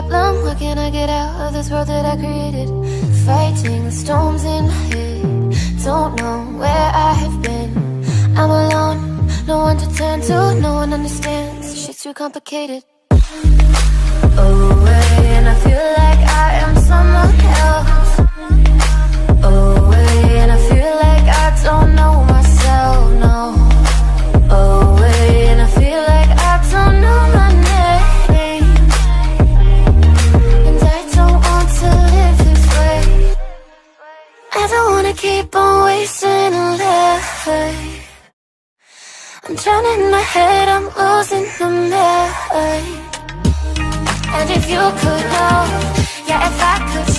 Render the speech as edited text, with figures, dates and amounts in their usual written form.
problem? Why can't I get out of this world that I created? Fighting the storms in my head, don't know where I have been. I'm alone, no one to turn to, no one understands. Shit's too complicated. Away, and I feel like I am someone else. Away, and I feel like I don't know myself, no. Away, and I feel like I don't know my name. And I don't want to live this way. I don't wanna keep on wasting a life. I'm drowning in my head, I'm losing the mind. And if you could know, yeah, if I could